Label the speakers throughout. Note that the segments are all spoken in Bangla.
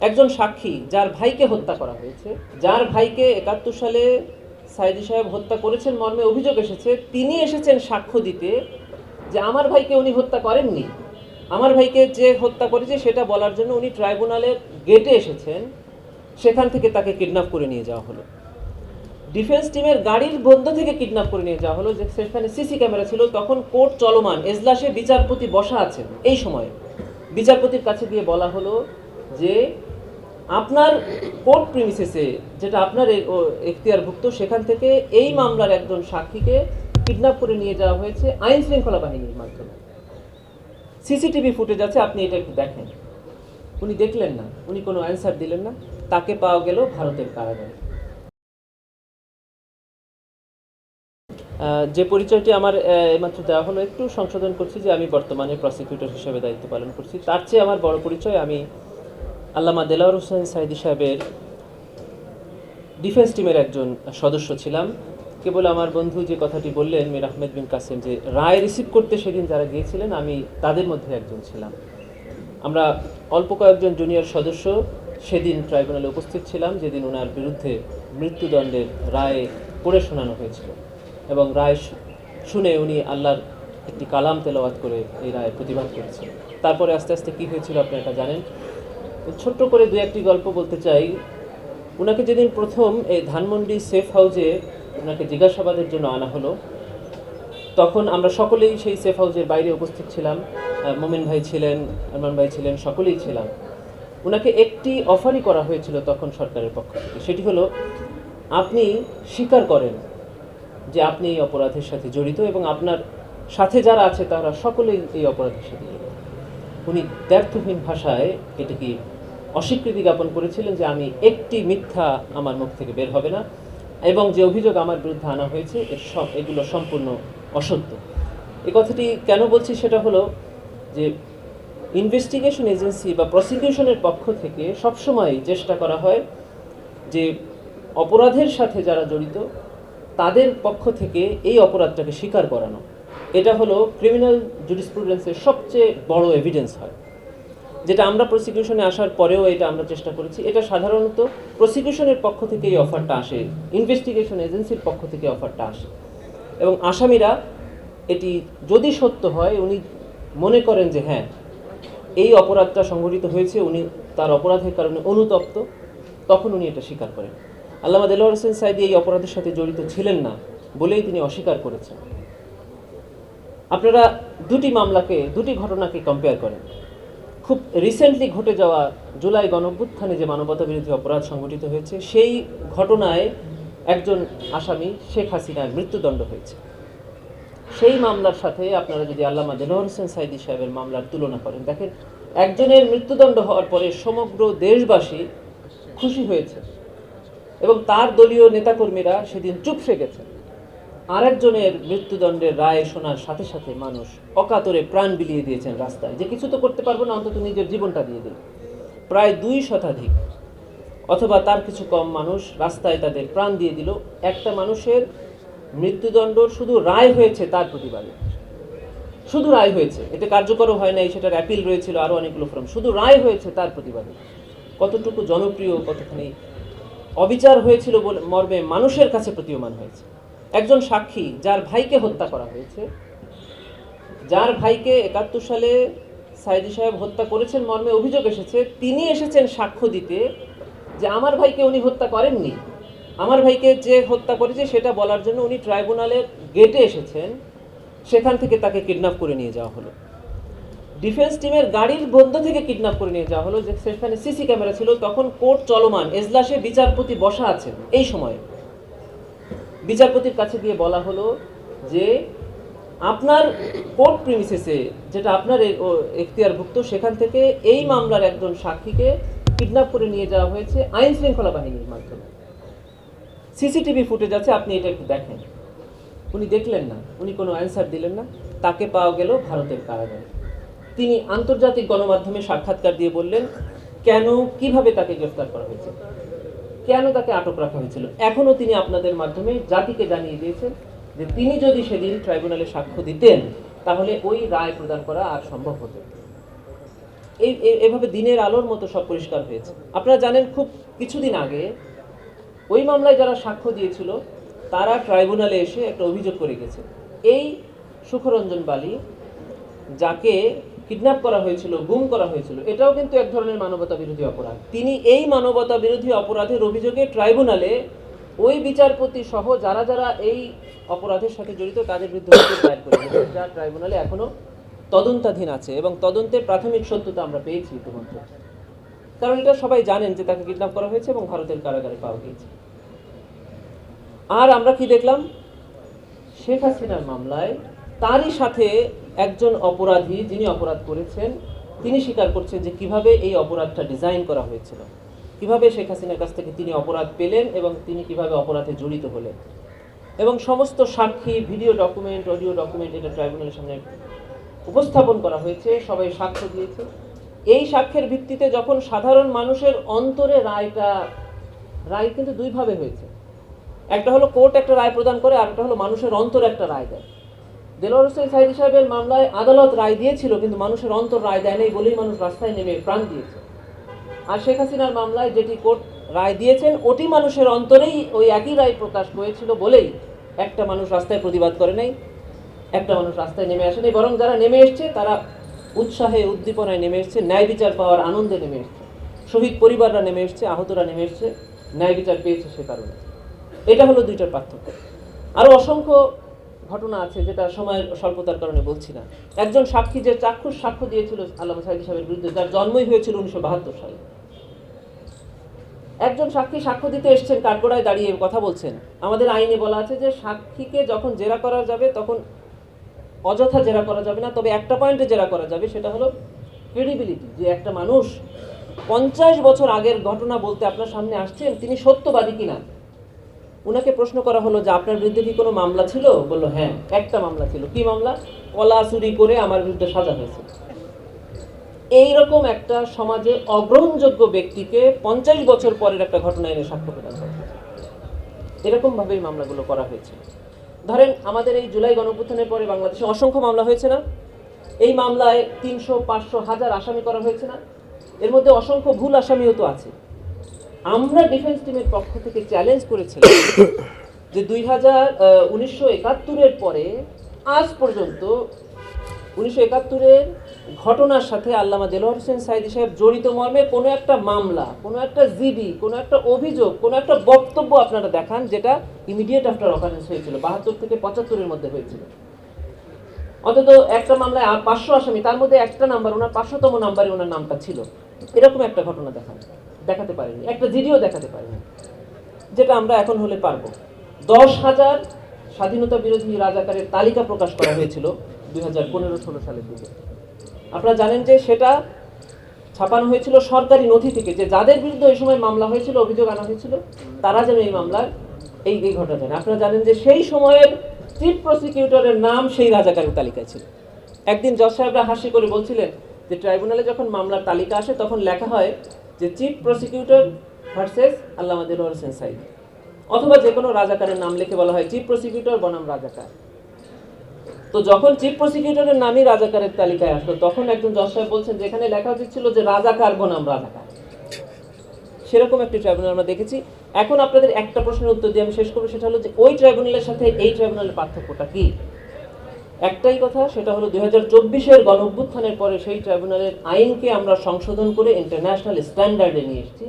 Speaker 1: একজন সাক্ষী যার ভাইকে হত্যা করা হয়েছে, যার ভাইকে ৭১ সালে সাইদি সাহেব হত্যা করেছেন মর্মে অভিযোগ এসেছে, তিনি এসেছেন সাক্ষ্য দিতে যে আমার ভাইকে উনি হত্যা করেননি, আমার ভাইকে যে হত্যা করেছে সেটা বলার জন্য উনি ট্রাইব্যুনালের গেটে এসেছেন। সেখান থেকে তাকে কিডন্যাপ করে নিয়ে যাওয়া হলো। ডিফেন্স টিমের গাড়ির মধ্য থেকে কিডন্যাপ করে নিয়ে যাওয়া হলো, যে সেখানে সিসি ক্যামেরা ছিল। তখন কোর্ট চলমান, এজলাসে বিচারপতি বসা আছেন। এই সময়ে বিচারপতির কাছে গিয়ে বলা হলো যে আপনার কোর্ট প্রিমিসেসে, যেটা আপনার এখতিয়ারভুক্ত, সেখান থেকে এই মামলার একজন সাক্ষীকে কিডন্যাপ করে নিয়ে যাওয়া হয়েছে আইন শৃঙ্খলা বাহিনীর মাধ্যমে। সিসিটিভি ফুটেজ আছে, আপনি এটা একটু দেখেন। উনি দেখলেন না, উনি কোনো অ্যান্সার দিলেন না। তাকে পাওয়া গেল ভারতের কারাগারে। যে পরিচয়টি আমার এইমাত্র দেওয়া হলো, একটু সংশোধন করছি যে আমি বর্তমানে প্রসিকিউটর হিসেবে দায়িত্ব পালন করছি। তার চেয়ে আমার বড় পরিচয়, আমি আল্লামা দেলাওয়ার হোসেন সাইদি সাহেবের ডিফেন্স টিমের একজন সদস্য ছিলাম। কেবল আমার বন্ধু যে কথাটি বললেন, মীর আহমেদ বিন কাসেম, যে রায় রিসিভ করতে সেদিন যারা গিয়েছিলেন, আমি তাদের মধ্যে একজন ছিলাম। আমরা অল্প কয়েকজন জুনিয়র সদস্য সেদিন ট্রাইব্যুনালে উপস্থিত ছিলাম, যেদিন ওনার বিরুদ্ধে মৃত্যুদণ্ডের রায় পড়ে শোনানো হয়েছিল। এবং রায় শুনে উনি আল্লাহর একটি কালাম তেলাওয়াত করে এই রায়ের প্রতিবাদ করেছেন। তারপরে আস্তে আস্তে কী হয়েছিল আপনি এটা জানেন। ছোট্ট করে দু একটি গল্প বলতে চাই। ওনাকে যেদিন প্রথম এই ধানমন্ডি সেফ হাউসে ওনাকে জিজ্ঞাসাবাদের জন্য আনা হলো, তখন আমরা সকলেই সেই সেফ হাউসের বাইরে উপস্থিত ছিলাম। মোমিন ভাই ছিলেন, আরমান ভাই ছিলেন, সকলেই ছিলাম। ওনাকে একটি অফারই করা হয়েছিল তখন সরকারের পক্ষ থেকে, সেটি হলো আপনি স্বীকার করেন যে আপনি এই অপরাধের সাথে জড়িত এবং আপনার সাথে যারা আছে তারা সকলেই এই অপরাধের সাথে জড়িত। উনি দ্ব্যর্থহীন ভাষায় এটিকে অস্বীকৃতি জ্ঞাপন করেছিলেন যে আমি একটি মিথ্যা আমার মুখ থেকে বের হবে না, এবং যে অভিযোগ আমার বিরুদ্ধে আনা হয়েছে এগুলো সম্পূর্ণ অসত্য। এই কথাটি কেন বলছি সেটা হলো যে ইনভেস্টিগেশন এজেন্সি বা প্রসিকিউশনের পক্ষ থেকে সবসময় চেষ্টা করা হয় যে অপরাধের সাথে যারা জড়িত তাদের পক্ষ থেকে এই অপরাধটাকে স্বীকার করানো। এটা হলো ক্রিমিনাল জুরিসপ্রুডেন্সের সবচেয়ে বড় এভিডেন্স হয়, যেটা আমরা প্রসিকিউশনে আসার পরেও এটা আমরা চেষ্টা করেছি। এটা সাধারণত প্রসিকিউশনের পক্ষ থেকে এই অফারটা আসে, ইনভেস্টিগেশন এজেন্সির পক্ষ থেকে অফারটা আসে, এবং আসামিরা এটি যদি সত্য হয়, উনি মনে করেন যে হ্যাঁ এই অপরাধটা সংঘটিত হয়েছে, উনি তার অপরাধের কারণে অনুতপ্ত, তখন উনি এটা স্বীকার করেন। আল্লামা দেলাওয়ার হোসেন সাইদি এই অপরাধের সাথে জড়িত ছিলেন না বলেই তিনি অস্বীকার করেছেন। আপনারা দুটি ঘটনাকে কম্পেয়ার করেন। খুব রিসেন্টলি ঘটে যাওয়া জুলাই গণঅভ্যুত্থানে যে মানবতাবিরোধী অপরাধ সংঘটিত হয়েছে, সেই ঘটনায় একজন আসামি শেখ হাসিনার মৃত্যুদণ্ড হয়েছে। সেই মামলার সাথে আপনারা যদি আল্লামা দেলাওয়ার হোসেন সাইদি সাহেবের মামলার তুলনা করেন, দেখেন একজনের মৃত্যুদণ্ড হওয়ার পরে সমগ্র দেশবাসী খুশি হয়েছে এবং তার দলীয় নেতাকর্মীরা সেদিন চুপসে গেছে। আরেকজনের মৃত্যুদণ্ডের রায় শোনার সাথে সাথে মানুষ অকাতরে প্রাণ বিলিয়ে দিয়েছেন রাস্তায়, যে কিছু তো করতে পারবো না, অন্তত নিজের জীবনটা দিয়ে দিই। প্রায় 2 শতাধিক অথবা তার কিছু কম মানুষ রাস্তায় তাদের প্রাণ দিয়ে দিল একটা মানুষের মৃত্যুদণ্ড শুধু রায় হয়েছে তার প্রতিবাদে। শুধু রায় হয়েছে, এতে কার্যকরও হয় নাই, সেটার অ্যাপিল রয়েছিল, আরও অনেকগুলো ফর্ম, শুধু রায় হয়েছে তার প্রতিবাদে। কতটুকু জনপ্রিয়, কতখানি অবিচার হয়েছিল বলে মর্মে মানুষের কাছে প্রতীয়মান হয়েছে। একজন সাক্ষী যার ভাইকে হত্যা করা হয়েছে, যার ভাইকে ৭১ সালে সাইদি সাহেব হত্যা করেছেন মর্মে অভিযোগ এসেছে, তিনি এসেছেন সাক্ষ্য দিতে যে আমার ভাইকে উনি হত্যা করেননি, আমার ভাইকে যে হত্যা করেছে সেটা বলার জন্য উনি ট্রাইব্যুনালের গেটে এসেছেন। সেখান থেকে তাকে কিডন্যাপ করে নিয়ে যাওয়া হলো। ডিফেন্স টিমের গাড়ির মধ্য থেকে কিডন্যাপ করে নিয়ে যাওয়া হলো, যে সেখানে সিসি ক্যামেরা ছিল। তখন কোর্ট চলমান, এজলাসে বিচারপতি বসা আছেন। এই সময়ে বিচারপতির কাছে গিয়ে বলা হলো যে আপনার কোর্ট প্রিমিসেসে, যেটা আপনার এখতিয়ারভুক্ত, সেখান থেকে এই মামলার একজন সাক্ষীকে কিডন্যাপ করে নিয়ে যাওয়া হয়েছে আইন শৃঙ্খলা বাহিনীর মাধ্যমে। সিসিটিভি ফুটেজ আছে, আপনি এটা একটু দেখেন। উনি দেখলেন না, উনি কোনো অ্যান্সার দিলেন না। তাকে পাওয়া গেল ভারতের কারাগারে। তিনি আন্তর্জাতিক গণমাধ্যমে সাক্ষাৎকার দিয়ে বললেন কেন, কিভাবে তাকে গ্রেফতার করা হয়েছে, কেন তাকে আটক রাখা হয়েছিল। এখনও তিনি আপনাদের মাধ্যমে জাতিকে জানিয়ে দিয়েছেন যে তিনি যদি সেদিন ট্রাইব্যুনালে সাক্ষ্য দিতেন তাহলে ওই রায় প্রদান করা আর সম্ভব হতো। এভাবে দিনের আলোর মতো সব পরিষ্কার হয়েছে। আপনারা জানেন খুব কিছুদিন আগে ওই মামলায় যারা সাক্ষ্য দিয়েছিল তারা ট্রাইব্যুনালে এসে একটা অভিযোগ করে গেছে, এই সুখরঞ্জন বালী যাকে কিডন্যাপ করা হয়েছিল, গুম করা হয়েছিল, এটাও কিন্তু এক ধরনের মানবতা বিরোধী অপরাধ। তিনি এই মানবতা বিরোধী অপরাধের অভিযোগে ট্রাইব্যুনালে ওই বিচারপতি সহ যারা যারা এই অপরাধের সাথে জড়িত তাদের বিরুদ্ধে অভিযোগ দায়ের করে গেছেন, যা ট্রাইব্যুনালে এখনো তদন্তাধীন আছে এবং তদন্তের প্রাথমিক সত্যতা আমরা পেয়েছি ইতিমধ্যে। কারণ এটা সবাই জানেন যে তাকে কিডন্যাপ করা হয়েছে এবং ভারতের কারাগারে পাওয়া গিয়েছে। আর আমরা কি দেখলাম, শেখ হাসিনার মামলায় তারই সাথে একজন অপরাধী যিনি অপরাধ করেছেন তিনি স্বীকার করছেন যে কিভাবে এই অপরাধটা ডিজাইন করা হয়েছিল, কিভাবে শেখ হাসিনার কাছ থেকে তিনি অপরাধ পেলেন এবং তিনি কিভাবে অপরাধে জড়িত হলেন, এবং সমস্ত সাক্ষী, ভিডিও ডকুমেন্ট, অডিও ডকুমেন্ট এটা ট্রাইব্যুনালের সামনে উপস্থাপন করা হয়েছে, সবাই সাক্ষ্য দিয়েছে। এই সাক্ষ্যের ভিত্তিতে যখন সাধারণ মানুষের অন্তরে রায় কিন্তু দুইভাবে হয়েছে। একটা হলো কোর্ট একটা রায় প্রদান করে, আর একটা হলো মানুষের অন্তর একটা রায় দেয়। দেলোয়ার হোসেন সাঈদী সাহেবের মামলায় আদালত রায় দিয়েছিল, কিন্তু মানুষের অন্তর রায় দেয় নাই বলেই মানুষ রাস্তায় নেমে প্রাণ দিয়েছে। আর শেখ হাসিনার মামলায় যেটি কোর্ট রায় দিয়েছেন ওটি মানুষের অন্তরেই ওই একই রায় প্রকাশ হয়েছিল বলেই একটা মানুষ রাস্তায় প্রতিবাদ করে নাই, একটা মানুষ রাস্তায় নেমে আসেনি, বরং যারা নেমে এসছে তারা উৎসাহে উদ্দীপনায় নেমে এসছে, ন্যায় বিচার পাওয়ার আনন্দে নেমে এসছে, শহীদ পরিবাররা নেমে এসছে, আহতরা নেমে এসছে, ন্যায় বিচার পেয়েছে সে কারণে। এটা হলো দুইটার পার্থক্য। আরও অসংখ্য ঘটনা আছে যেটা সময়ের স্বল্পতার কারণে বলছি না। একজন সাক্ষী যে চাক্ষুষ সাক্ষ্য দিয়েছিল আল্লামা সাঈদী সাহেবের বিরুদ্ধে, যার জন্মই হয়েছিল 1972 সালে, একজন সাক্ষী সাক্ষ্য দিতে এসছেন, কাঠগড়ায় দাঁড়িয়ে কথা বলছেন। আমাদের আইনে বলা আছে যে সাক্ষীকে যখন জেরা করা যাবে তখন অযথা জেরা করা যাবে না, তবে একটা পয়েন্টে জেরা করা যাবে, সেটা হলো ক্রেডিবিলিটি, যে একটা মানুষ 50 বছর আগের ঘটনা বলতে আপনার সামনে আসছেন, তিনি সত্যবাদী কিনা। উনাকে প্রশ্ন করা হলো যে আপনার বিরুদ্ধে কি কোনো মামলা ছিল? বললো হ্যাঁ, একটা মামলা ছিল। কি মামলা? কলা চুরি করে আমার বিরুদ্ধে সাজা হয়েছে। এইরকম একটা সমাজে অগ্রহণযোগ্য ব্যক্তিকে 50 বছর পরের একটা ঘটনা এনে সাক্ষ্য প্রদান করা হয়েছে। এরকম ভাবেই মামলাগুলো করা হয়েছে। ধরেন আমাদের এই জুলাই গণঅভ্যুত্থানের পরে বাংলাদেশে অসংখ্য মামলা হয়েছে না? এই মামলায় 300, 500, 1000 আসামি করা হয়েছে না? এর মধ্যে অসংখ্য ভুল আসামিও তো আছে। আমরা ডিফেন্স টিমের পক্ষ থেকে চ্যালেঞ্জ করেছিলাম যে 1971-এর পরে আজ পর্যন্ত 1971-এর ঘটনার সাথে আল্লামা দেলোয়ার হোসেন সাঈদী সাহেব জড়িত মর্মে কোনো একটা মামলা, কোনো একটা জিডি, কোনো একটা অভিযোগ, কোনো একটা বক্তব্য আপনারা দেখান যেটা ইমিডিয়েট আফটার অকারেন্স হয়েছিল, 72 থেকে 75-এর মধ্যে হয়েছিল। অন্তত একটা মামলায় 500 আসামি, তার মধ্যে একটা নাম্বার, ওনার 500তম নাম্বারে ওনার নামটা ছিল, এরকম একটা ঘটনা দেখাতে পারেনি, একটা জিডিও দেখাতে পারেনি, যেটা আমরা এখন হলে পারবো। 10,000 স্বাধীনতা বিরোধী রাজাকারের তালিকা প্রকাশ করা হয়েছিল 2015-16 সালের দিকে। আপনারা জানেন যে সেটা ছাপানো হয়েছিল সরকারি নথি থেকে, যে যাদের বিরুদ্ধে ওই সময় মামলা হয়েছিল, অভিযোগ আনা হয়েছিল, তারা যেন এই মামলার এই ঘটনা জানে। আপনারা জানেন যে সেই সময়ের চিফ প্রসিকিউটরের নাম সেই রাজাকারের তালিকায় ছিল। একদিন জজ সাহেবরা হাসি করে বলছিলেন যে ট্রাইব্যুনালে যখন মামলার তালিকা আসে তখন লেখা হয় যে চিফ প্রসিকিউটর ভার্সেস আল্লামা দেলোয়ার হোসেন সাঈদী, অথবা যে কোনো রাজাকারের নাম লিখে বলা হয় চিফ প্রসিকিউটর বনাম রাজাকার। তো যখন চিফ প্রসিকিউটরের নামই রাজাকারের তালিকায় আসলো, তখন একজন জজ সাহেব বলছেন যে এখানে লেখা উচিত ছিল যে রাজাকার বনাম রাজাকার। সেরকম একটি ট্রাইব্যুনাল আমরা দেখেছি। এখন আপনাদের একটা প্রশ্নের উত্তর দিয়ে আমি শেষ করবো, সেটা হলো যে ওই ট্রাইব্যুনালের সাথে এই ট্রাইব্যুনালের পার্থক্যটা কি? একটাই কথা, সেটা হলো 2024-এর গণঅভ্যুত্থানের পরে সেই ট্রাইব্যুনালের আইনকে আমরা সংশোধন করে ইন্টারন্যাশনাল স্ট্যান্ডার্ডে নিয়ে এসেছি।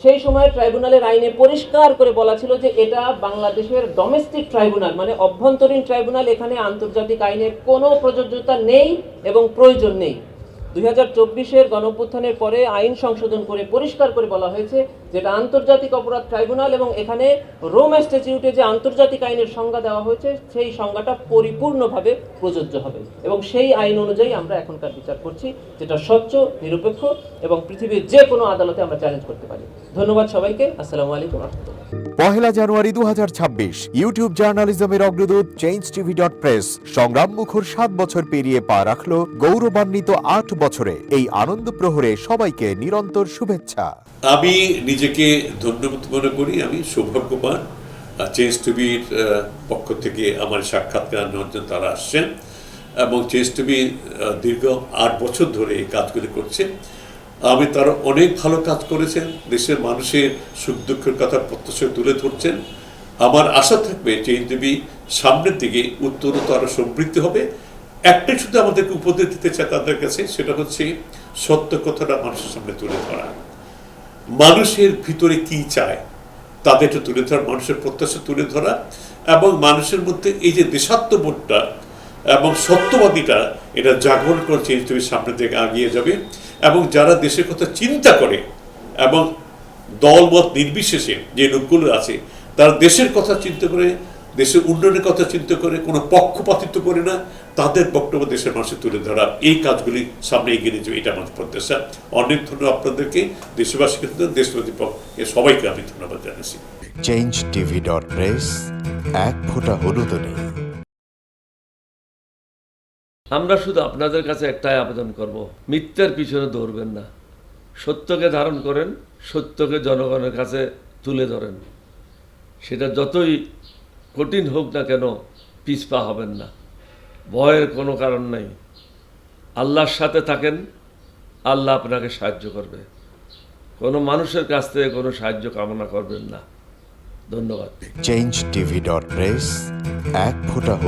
Speaker 1: সেই সময় ট্রাইব্যুনালের আইনে পরিষ্কার করে বলা ছিল যে এটা বাংলাদেশের ডোমেস্টিক ট্রাইব্যুনাল, মানে অভ্যন্তরীণ ট্রাইব্যুনাল, এখানে আন্তর্জাতিক আইনের কোনো প্রযোজ্যতা নেই এবং প্রয়োজন নেই। 2024-এর গণঅভ্যুত্থানের পরে আইন সংশোধন করে পরিষ্কার করে বলা হয়েছে যেটা আন্তর্জাতিক অপরাধ ট্রাইব্যুনাল, এবং এখানে রোম স্ট্যাটিউটে যে আন্তর্জাতিক আইনের সংজ্ঞা দেওয়া হয়েছে সেই সংজ্ঞাটা পরিপূর্ণভাবে প্রযোজ্য হবে, এবং সেই আইন অনুযায়ী আমরা এখনকার বিচার করছি, যেটা স্বচ্ছ, নিরপেক্ষ এবং পৃথিবীর যে কোনো আদালতে আমরা চ্যালেঞ্জ করতে পারি। ধন্যবাদ সবাইকে। আসসালামু আলাইকুম।
Speaker 2: 1 জানুয়ারি 2026 ইউটিউব জার্নালিজমের অগ্রদূত changeTV.press সংগ্রাম মুখর 7 বছর পেরিয়ে পা রাখলো গৌরবান্বিত 8 বছরে। এই আনন্দ প্রহরে সবাইকে নিরন্তর শুভেচ্ছা।
Speaker 3: আমি নিজেকে ধন্যবাদ মনে করি, আমি সৌভাগ্যবান চেঞ্জ টিভির পক্ষ থেকে আমার সাক্ষাৎকার নেওয়ার জন্য তারা আসছেন। এবং চেঞ্জ টিভি দীর্ঘ 8 বছর ধরে এই কাজগুলি করছে। আমি তারা অনেক ভালো কাজ করেছেন, দেশের মানুষের সুখ দুঃখের কথা প্রত্যক্ষ তুলে ধরছেন। আমার আশা থাকবে চেঞ্জ টিভি সামনের দিকে উত্তরোত্তর আরো সমৃদ্ধ হবে। একটাই শুধু আমাদেরকে উপদেশ দিতে চাই তাদের কাছে, সেটা হচ্ছে সত্য কথাটা মানুষের সামনে তুলে ধরা, মানুষের ভিতরে কি চায় তাদেরটা তুলে ধরা, মানুষের প্রত্যাশা তুলে ধরা, এবং মানুষের মধ্যে এই যে দেশাত্মবোধটা এবং সত্যবাদীটা এটা জাগরণ করে চেঞ্জ টিভির সামনের দিকে এগিয়ে যাবে। এবং যারা দেশের কথা চিন্তা করে এবং দলমত নির্বিশেষে যে লোকগুলো আছে তারা দেশের কথা চিন্তা করে, দেশের উন্নয়নের কথা চিন্তা করে, কোনো পক্ষপাতিত্ব করে না, তাদের বক্তব্য দেশের মানুষে তুলে ধরা, এই কাজগুলি সামনে এগিয়ে নিয়ে যাবে, এটা আমাদের প্রত্যাশা। অনেক ধন্যবাদ আপনাদেরকে, দেশবাসীকে, দেশবাসী সবাইকে আমি ধন্যবাদ জানাচ্ছি।
Speaker 2: changetv.press এক ফোঁটা হলুদ নেই।
Speaker 4: আমরা শুধু আপনাদের কাছে একটাই আবেদন করব, মিথ্যার পিছনে দৌড়বেন না, সত্যকে ধারণ করেন, সত্যকে জনগণের কাছে তুলে ধরেন। সেটা যতই কঠিন হোক না কেন পিছপা হবেন না, ভয়ের কোনো কারণ নাই। আল্লাহর সাথে থাকেন, আল্লাহ আপনাকে সাহায্য করবে। কোনো মানুষের কাছ থেকে কোনো সাহায্য কামনা করবেন না। ধন্যবাদ।
Speaker 2: changetv.press এক ফোঁটা